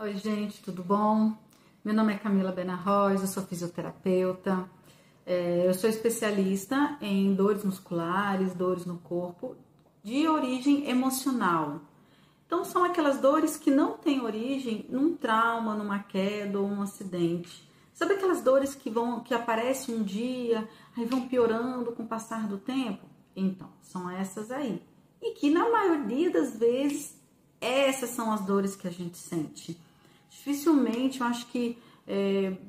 Oi, gente, tudo bom? Meu nome é Camila Benarroz, eu sou fisioterapeuta. Eu sou especialista em dores musculares, dores no corpo, de origem emocional. Então, são aquelas dores que não têm origem num trauma, numa queda ou um acidente. Sabe aquelas dores que aparecem um dia, aí vão piorando com o passar do tempo? Então, são essas aí. E que na maioria das vezes, essas são as dores que a gente sente. Dificilmente, eu acho que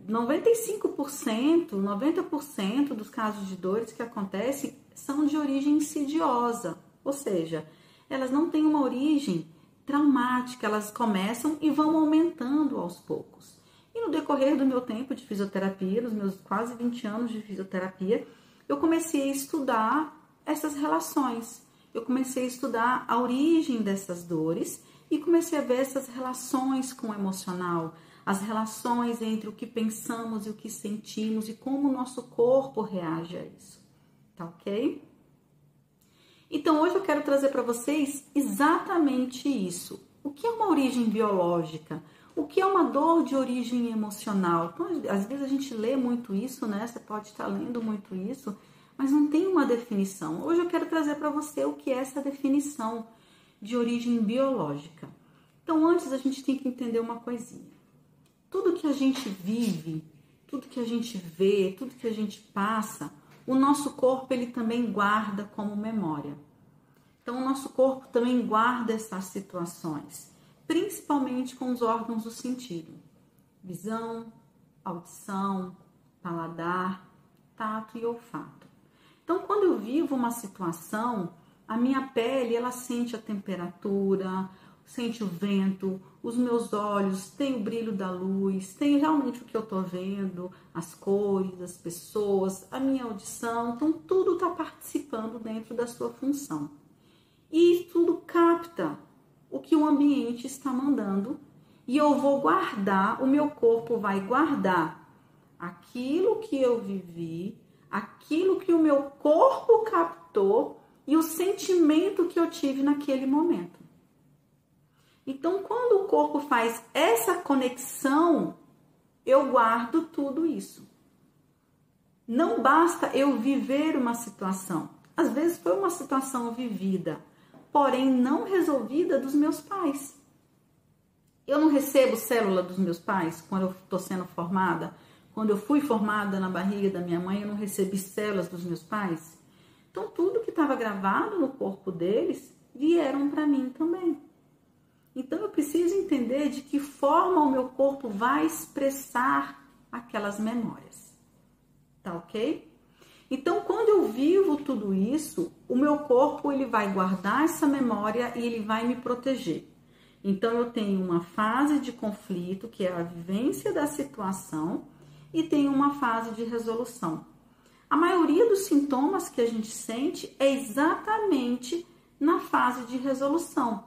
95%, 90% dos casos de dores que acontecem são de origem insidiosa. Ou seja, elas não têm uma origem traumática, elas começam e vão aumentando aos poucos. E no decorrer do meu tempo de fisioterapia, nos meus quase 20 anos de fisioterapia, eu comecei a estudar essas relações. Eu comecei a estudar a origem dessas dores e comecei a ver essas relações com o emocional, as relações entre o que pensamos e o que sentimos e como o nosso corpo reage a isso. Tá ok? Então, hoje eu quero trazer para vocês exatamente isso. O que é uma origem biológica? O que é uma dor de origem emocional? Então, às vezes a gente lê muito isso, né? Você pode estar lendo muito isso, mas não tem uma definição. Hoje eu quero trazer para você o que é essa definição de origem biológica. Então, antes a gente tem que entender uma coisinha. Tudo que a gente vive, tudo que a gente vê, tudo que a gente passa, o nosso corpo ele também guarda como memória. Então, o nosso corpo também guarda essas situações, principalmente com os órgãos do sentido. Visão, audição, paladar, tato e olfato. Então, quando eu vivo uma situação, a minha pele, ela sente a temperatura, sente o vento, os meus olhos têm o brilho da luz, tem realmente o que eu tô vendo, as cores, as pessoas, a minha audição, então tudo está participando dentro da sua função. E tudo capta o que o ambiente está mandando e eu vou guardar, o meu corpo vai guardar aquilo que eu vivi, aquilo que o meu corpo captou e o sentimento que eu tive naquele momento. Então, quando o corpo faz essa conexão, eu guardo tudo isso. Não basta eu viver uma situação. Às vezes foi uma situação vivida, porém não resolvida dos meus pais. Eu não recebo célula dos meus pais quando eu estou sendo formada. Quando eu fui formada na barriga da minha mãe, eu não recebi células dos meus pais. Então, tudo que estava gravado no corpo deles vieram para mim também. Então, eu preciso entender de que forma o meu corpo vai expressar aquelas memórias. Tá ok? Então, quando eu vivo tudo isso, o meu corpo ele vai guardar essa memória e ele vai me proteger. Então, eu tenho uma fase de conflito, que é a vivência da situação, e tenho uma fase de resolução. A maioria dos sintomas que a gente sente é exatamente na fase de resolução.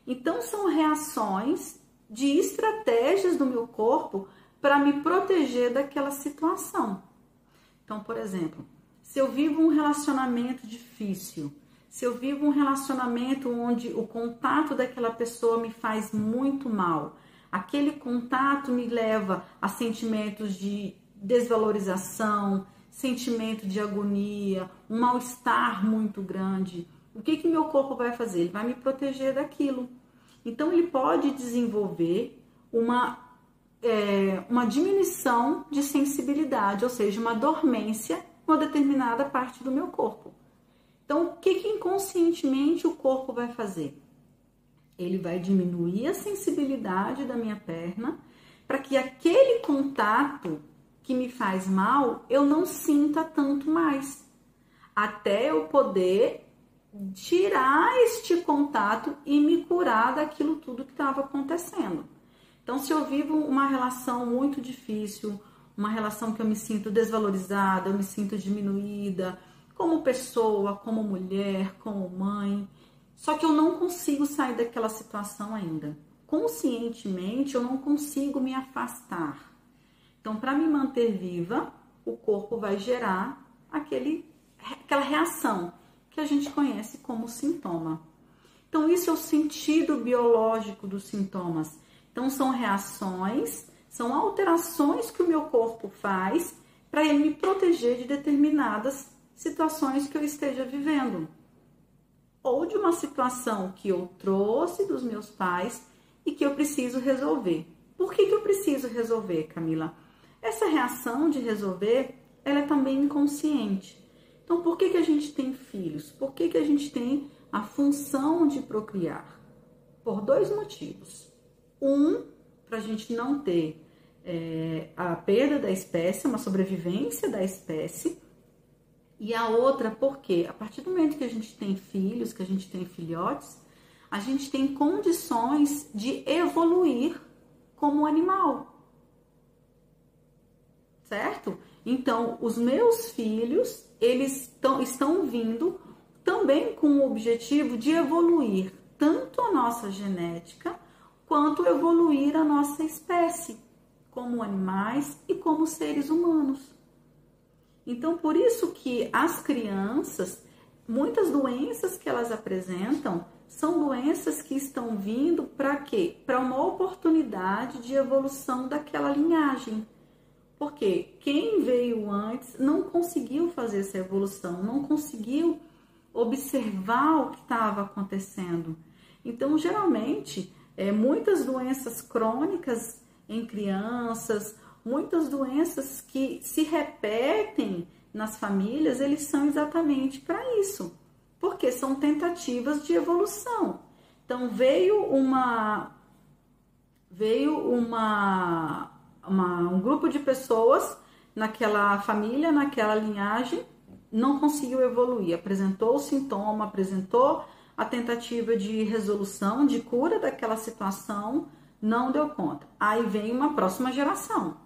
Então, são reações de estratégias do meu corpo para me proteger daquela situação. Então, por exemplo, se eu vivo um relacionamento difícil, se eu vivo um relacionamento onde o contato daquela pessoa me faz muito mal, aquele contato me leva a sentimentos de desvalorização, sentimento de agonia, um mal-estar muito grande. O que meu corpo vai fazer? Ele vai me proteger daquilo. Então, ele pode desenvolver uma diminuição de sensibilidade, ou seja, uma dormência em uma determinada parte do meu corpo. Então, o que inconscientemente o corpo vai fazer? Ele vai diminuir a sensibilidade da minha perna para que aquele contato que me faz mal, eu não sinta tanto mais. Até eu poder tirar este contato e me curar daquilo tudo que estava acontecendo. Então, se eu vivo uma relação muito difícil, uma relação que eu me sinto desvalorizada, eu me sinto diminuída, como pessoa, como mulher, como mãe, só que eu não consigo sair daquela situação ainda. Conscientemente, eu não consigo me afastar. Então, para me manter viva, o corpo vai gerar aquela reação que a gente conhece como sintoma. Então, isso é o sentido biológico dos sintomas. Então, Então, são reações, são alterações que o meu corpo faz para ele me proteger de determinadas situações que eu esteja vivendo. Ou de uma situação que eu trouxe dos meus pais e que eu preciso resolver. Por que eu preciso resolver, Camila? Essa reação de resolver, ela é também inconsciente. Então, por que a gente tem filhos? Por que a gente tem a função de procriar? Por dois motivos. Um, para a gente não ter a perda da espécie, uma sobrevivência da espécie. E a outra, porque a partir do momento que a gente tem filhos, que a gente tem filhotes, a gente tem condições de evoluir como animal. Certo? Então, os meus filhos, eles estão vindo também com o objetivo de evoluir tanto a nossa genética, quanto evoluir a nossa espécie, como animais e como seres humanos. Então, por isso que as crianças, muitas doenças que elas apresentam, são doenças que estão vindo para quê? Para uma oportunidade de evolução daquela linhagem. Porque quem veio antes não conseguiu fazer essa evolução, não conseguiu observar o que estava acontecendo. Então, geralmente, muitas doenças crônicas em crianças, muitas doenças que se repetem nas famílias, eles são exatamente para isso. Porque são tentativas de evolução. Então, veio um grupo de pessoas naquela família, naquela linhagem, não conseguiu evoluir, apresentou o sintoma, apresentou a tentativa de resolução, de cura daquela situação, não deu conta. Aí vem uma próxima geração.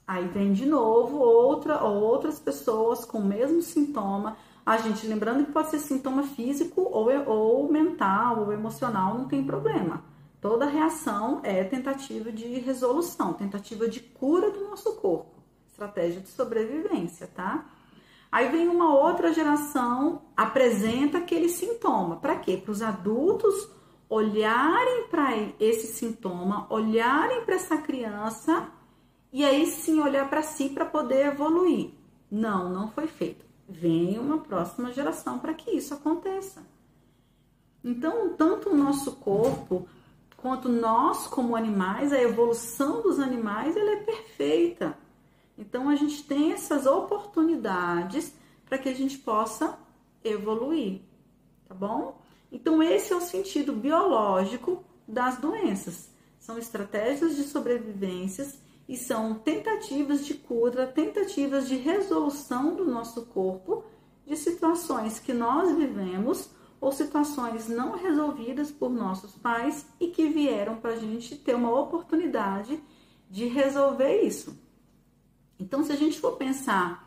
Aí vem de novo outras pessoas com o mesmo sintoma. A gente, lembrando que pode ser sintoma físico ou mental ou emocional, não tem problema. Toda reação é tentativa de resolução, tentativa de cura do nosso corpo, estratégia de sobrevivência, tá? Aí vem uma outra geração, apresenta aquele sintoma. Para quê? Para os adultos olharem para esse sintoma, olharem para essa criança e aí sim olhar para si para poder evoluir. Não foi feito. Vem uma próxima geração para que isso aconteça. Então, tanto o nosso corpo quanto nós como animais, a evolução dos animais, ela é perfeita. Então, a gente tem essas oportunidades para que a gente possa evoluir, tá bom? Então, esse é o sentido biológico das doenças. São estratégias de sobrevivência e são tentativas de cura, tentativas de resolução do nosso corpo de situações que nós vivemos ou situações não resolvidas por nossos pais e que vieram para a gente ter uma oportunidade de resolver isso. Então, se a gente for pensar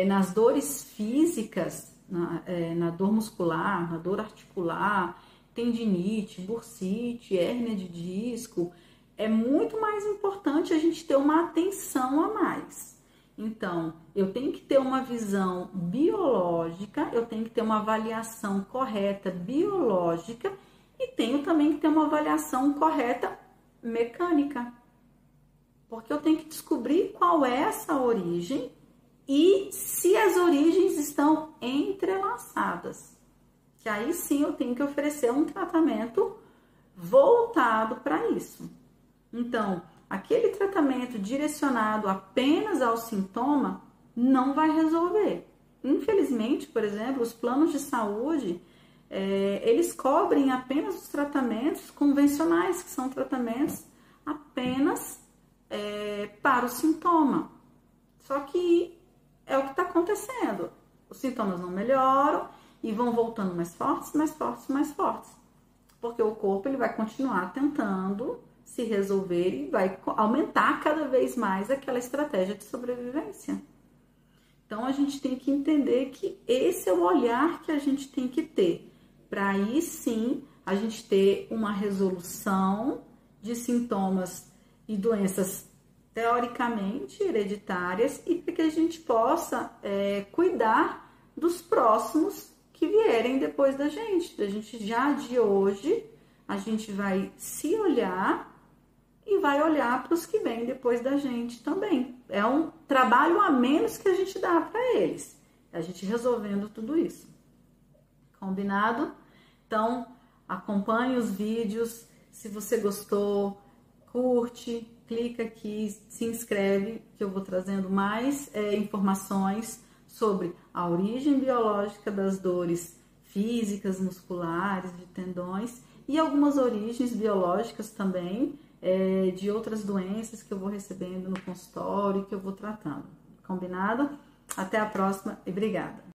nas dores físicas, na dor muscular, na dor articular, tendinite, bursite, hérnia de disco, é muito mais importante a gente ter uma atenção a mais. Então, eu tenho que ter uma visão biológica, eu tenho que ter uma avaliação correta biológica e tenho também que ter uma avaliação correta mecânica. Porque eu tenho que descobrir qual é essa origem e se as origens estão entrelaçadas. Que aí sim eu tenho que oferecer um tratamento voltado para isso. Então, aquele tratamento direcionado apenas ao sintoma não vai resolver. Infelizmente, por exemplo, os planos de saúde, eles cobrem apenas os tratamentos convencionais, que são tratamentos apenas para o sintoma. Só que é o que está acontecendo. Os sintomas não melhoram e vão voltando mais fortes, mais fortes, mais fortes. Porque o corpo ele vai continuar tentando se resolver e vai aumentar cada vez mais aquela estratégia de sobrevivência. Então, a gente tem que entender que esse é o olhar que a gente tem que ter, para aí sim a gente ter uma resolução de sintomas e doenças teoricamente hereditárias e para que a gente possa cuidar dos próximos que vierem depois da gente. A gente já de hoje, a gente vai se olhar e vai olhar para os que vêm depois da gente também. É um trabalho a menos que a gente dá para eles, a gente resolvendo tudo isso. Combinado? Então, acompanhe os vídeos. Se você gostou, curte, clica aqui, se inscreve, que eu vou trazendo mais informações sobre a origem biológica das dores físicas, musculares, de tendões e algumas origens biológicas também de outras doenças que eu vou recebendo no consultório, que eu vou tratando. Combinado? Até a próxima e obrigada!